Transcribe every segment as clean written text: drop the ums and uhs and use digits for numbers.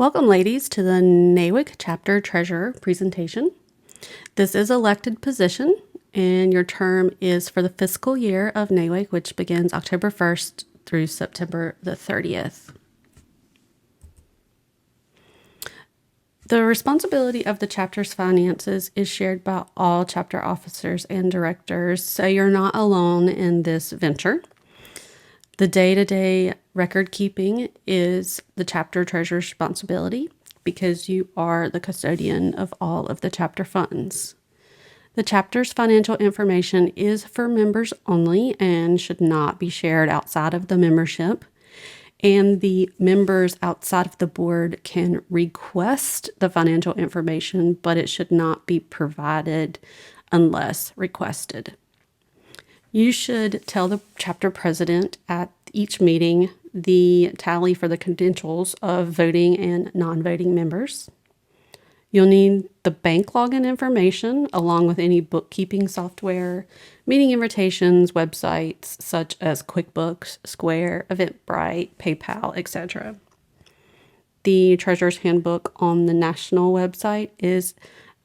Welcome, ladies, to the NAWIC Chapter Treasurer presentation. This is elected position, and your term is for the fiscal year of NAWIC, which begins October 1st through September the 30th. The responsibility of the chapter's finances is shared by all chapter officers and directors, so you're not alone in this venture. The day-to-day record keeping is the chapter treasurer's responsibility because you are the custodian of all of the chapter funds. The chapter's financial information is for members only and should not be shared outside of the membership. And the members outside of the board can request the financial information, but it should not be provided unless requested. You should tell the chapter president at each meeting the tally for the credentials of voting and non-voting members. You'll need the bank login information along with any bookkeeping software, meeting invitations, websites such as QuickBooks, Square, Eventbrite, PayPal, etc. The Treasurer's Handbook on the national website is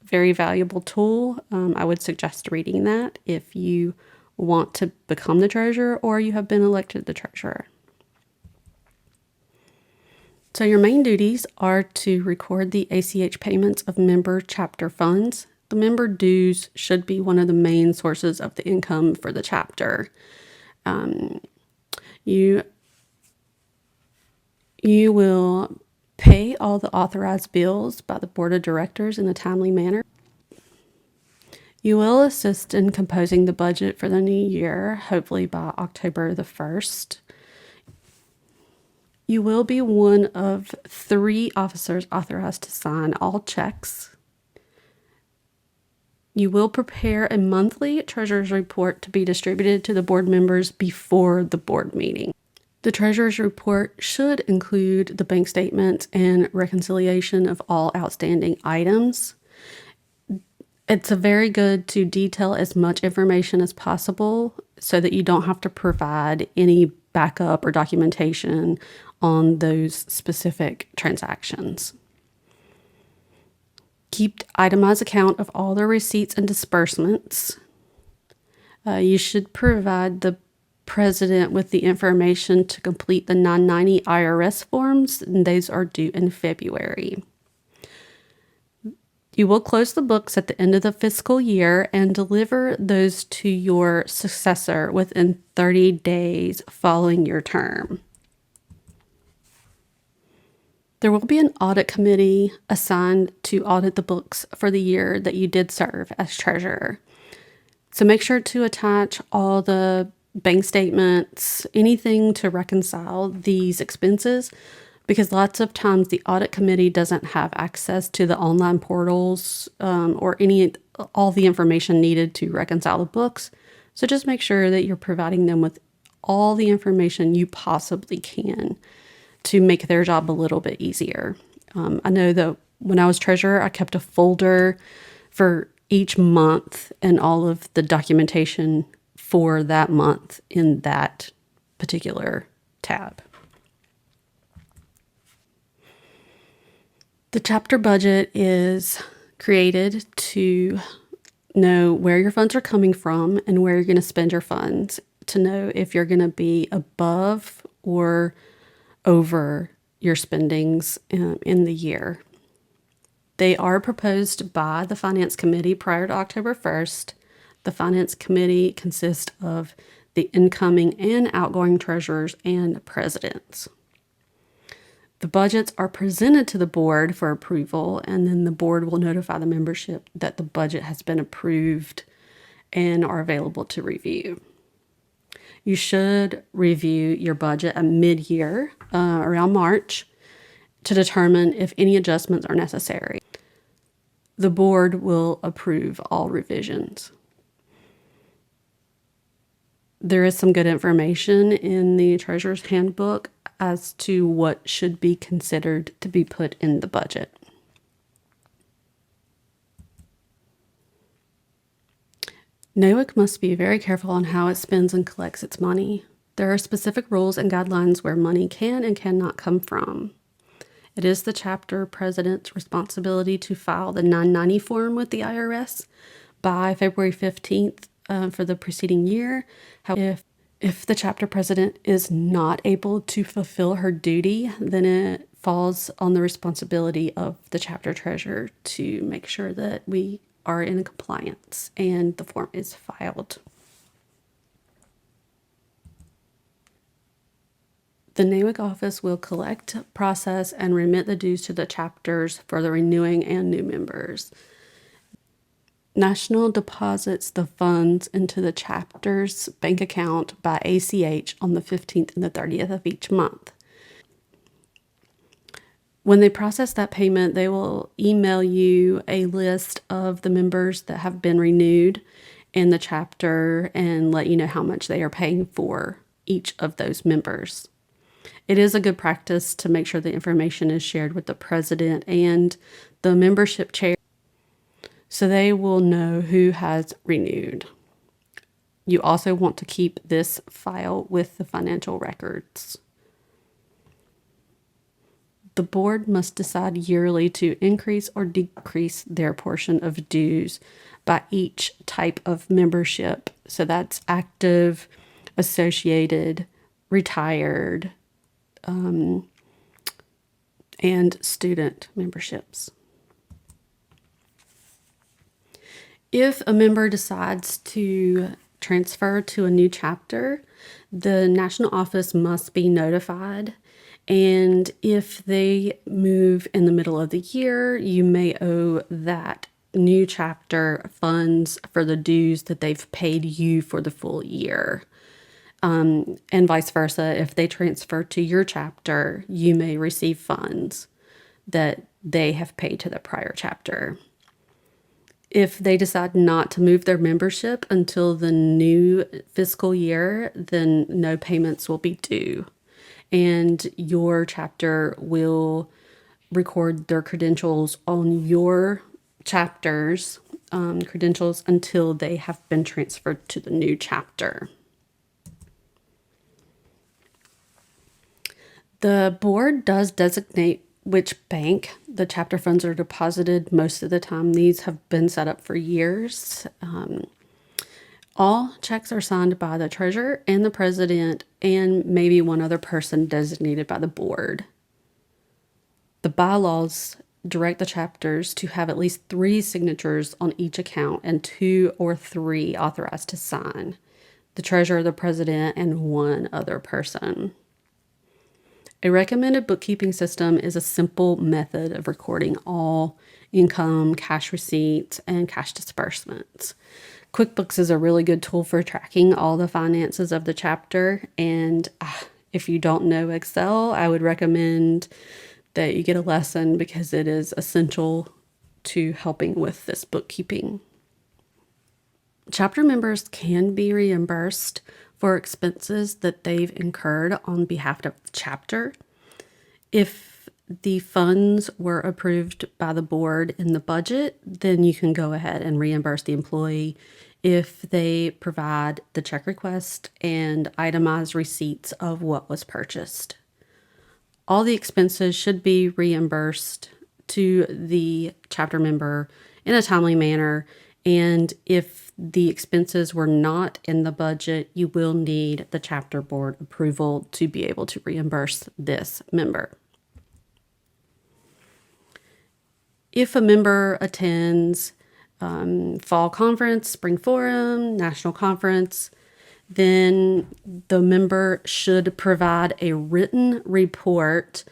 a very valuable tool. I would suggest reading that if you want to become the treasurer or you have been elected the treasurer. So your main duties are to record the ACH payments of member chapter funds. The member dues should be one of the main sources of the income for the chapter. You will pay all the authorized bills by the board of directors in a timely manner. You will assist in composing the budget for the new year, hopefully by October the 1st. You will be one of 3 officers authorized to sign all checks. You will prepare a monthly treasurer's report to be distributed to the board members before the board meeting. The treasurer's report should include the bank statements and reconciliation of all outstanding items. It's very good to detail as much information as possible so that you don't have to provide any backup or documentation on those specific transactions. Keep itemized account of all the receipts and disbursements. You should provide the president with the information to complete the 990 IRS forms, and those are due in February. You will close the books at the end of the fiscal year and deliver those to your successor within 30 days following your term. There will be an audit committee assigned to audit the books for the year that you did serve as treasurer. So make sure to attach all the bank statements, anything to reconcile these expenses, because lots of times the audit committee doesn't have access to the online portals or all the information needed to reconcile the books. So just make sure that you're providing them with all the information you possibly can to make their job a little bit easier. I know that when I was treasurer, I kept a folder for each month and all of the documentation for that month in that particular tab. The chapter budget is created to know where your funds are coming from and where you're going to spend your funds, to know if you're going to be above or over your spendings in the year. They are proposed by the Finance Committee prior to October 1st. The Finance Committee consists of the incoming and outgoing treasurers and presidents. The budgets are presented to the board for approval, and then the board will notify the membership that the budget has been approved and are available to review. You should review your budget at mid-year, around March, to determine if any adjustments are necessary. The board will approve all revisions. There is some good information in the Treasurer's Handbook as to what should be considered to be put in the budget. NAWIC must be very careful on how it spends and collects its money. There are specific rules and guidelines where money can and cannot come from. It is the chapter president's responsibility to file the 990 form with the IRS by February 15th for the preceding year. However, if the chapter president is not able to fulfill her duty, then it falls on the responsibility of the chapter treasurer to make sure that we are in compliance and the form is filed. The NAWIC office will collect, process, and remit the dues to the chapters for the renewing and new members. National deposits the funds into the chapter's bank account by ACH on the 15th and the 30th of each month. When they process that payment, they will email you a list of the members that have been renewed in the chapter and let you know how much they are paying for each of those members. It is a good practice to make sure the information is shared with the president and the membership chair so they will know who has renewed. You also want to keep this file with the financial records. The board must decide yearly to increase or decrease their portion of dues by each type of membership. So that's active, associated, retired, and student memberships. If a member decides to transfer to a new chapter, the national office must be notified. And if they move in the middle of the year, you may owe that new chapter funds for the dues that they've paid you for the full year. And vice versa, if they transfer to your chapter, you may receive funds that they have paid to the prior chapter. If they decide not to move their membership until the new fiscal year, then no payments will be due. And your chapter will record their credentials on your chapter's credentials until they have been transferred to the new chapter. The board does designate which bank the chapter funds are deposited. Most of the time, these have been set up for years. All checks are signed by the treasurer and the president and maybe one other person designated by the board. The bylaws direct the chapters to have at least 3 signatures on each account and 2 or 3 authorized to sign: the treasurer, the president, and one other person. A recommended bookkeeping system is a simple method of recording all income, cash receipts, and cash disbursements. QuickBooks is a really good tool for tracking all the finances of the chapter. And if you don't know Excel, I would recommend that you get a lesson because it is essential to helping with this bookkeeping. Chapter members can be reimbursed for expenses that they've incurred on behalf of the chapter. If the funds were approved by the board in the budget, then you can go ahead and reimburse the employee if they provide the check request and itemized receipts of what was purchased. All the expenses should be reimbursed to the chapter member in a timely manner. And if the expenses were not in the budget, you will need the chapter board approval to be able to reimburse this member. If a member attends fall conference, spring forum, national conference, then the member should provide a written report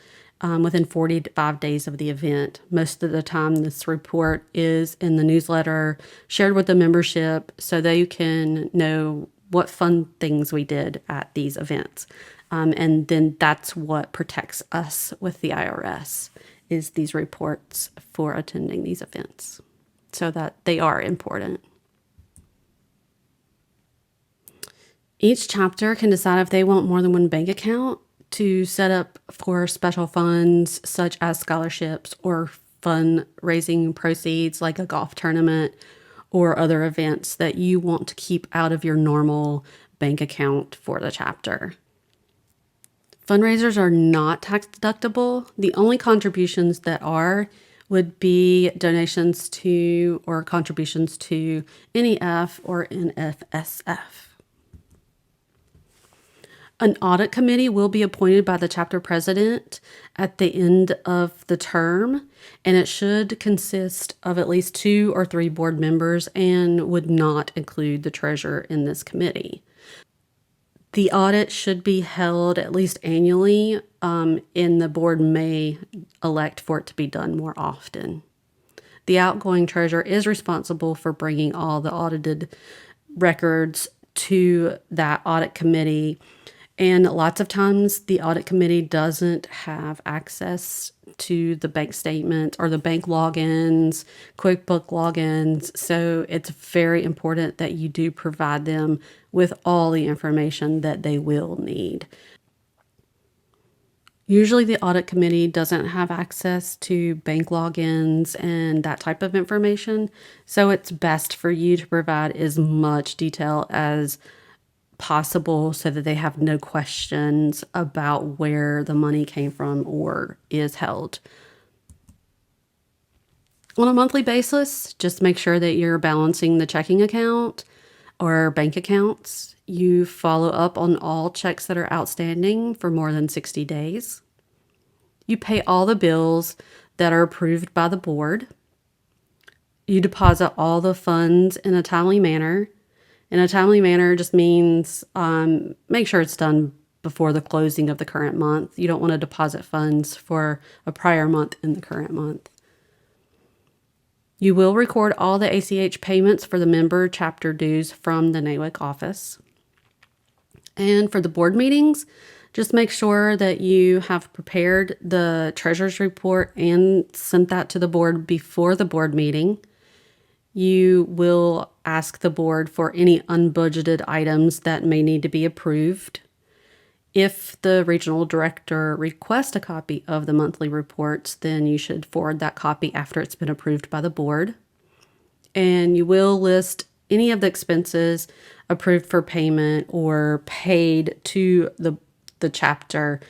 within 45 days of the event. Most of the time, this report is in the newsletter, shared with the membership so they can know what fun things we did at these events. And then that's what protects us with the IRS, is these reports for attending these events, so that they are important. Each chapter can decide if they want more than one bank account to set up for special funds such as scholarships or fundraising proceeds like a golf tournament or other events that you want to keep out of your normal bank account for the chapter. Fundraisers are not tax deductible. The only contributions that are would be donations to or contributions to NEF or NFSF. An audit committee will be appointed by the chapter president at the end of the term, and it should consist of at least 2 or 3 board members and would not include the treasurer in this committee. The audit should be held at least annually, and the board may elect for it to be done more often. The outgoing treasurer is responsible for bringing all the audited records to that audit committee. And lots of times the audit committee doesn't have access to the bank statements or the bank logins, QuickBook logins. So it's very important that you do provide them with all the information that they will need. Usually the audit committee doesn't have access to bank logins and that type of information. So it's best for you to provide as much detail as possible so that they have no questions about where the money came from or is held. On a monthly basis, just make sure that you're balancing the checking account or bank accounts. You follow up on all checks that are outstanding for more than 60 days. You pay all the bills that are approved by the board. You deposit all the funds in a timely manner. In a timely manner just means make sure it's done before the closing of the current month. You don't want to deposit funds for a prior month in the current month. You will record all the ACH payments for the member chapter dues from the NAWIC office. And for the board meetings, just make sure that you have prepared the treasurer's report and sent that to the board before the board meeting. You will ask the board for any unbudgeted items that may need to be approved. If the regional director requests a copy of the monthly reports, then you should forward that copy after it's been approved by the board. And you will list any of the expenses approved for payment or paid to the chapter.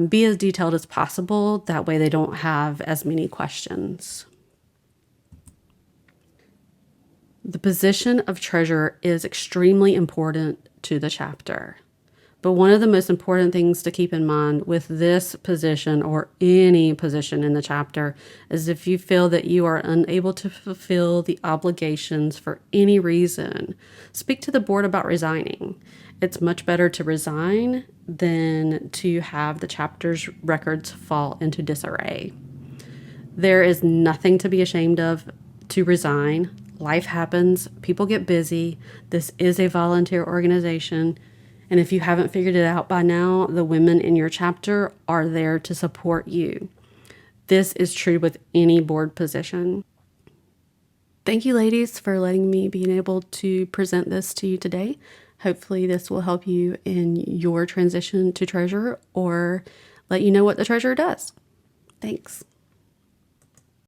Be as detailed as possible. That way they don't have as many questions. The position of treasurer is extremely important to the chapter. But one of the most important things to keep in mind with this position or any position in the chapter is if you feel that you are unable to fulfill the obligations for any reason, speak to the board about resigning. It's much better to resign than to have the chapter's records fall into disarray. There is nothing to be ashamed of to resign. Life happens. People get busy. This is a volunteer organization. And if you haven't figured it out by now, the women in your chapter are there to support you. This is true with any board position. Thank you, ladies, for letting me be able to present this to you today. Hopefully this will help you in your transition to treasurer or let you know what the treasurer does. Thanks.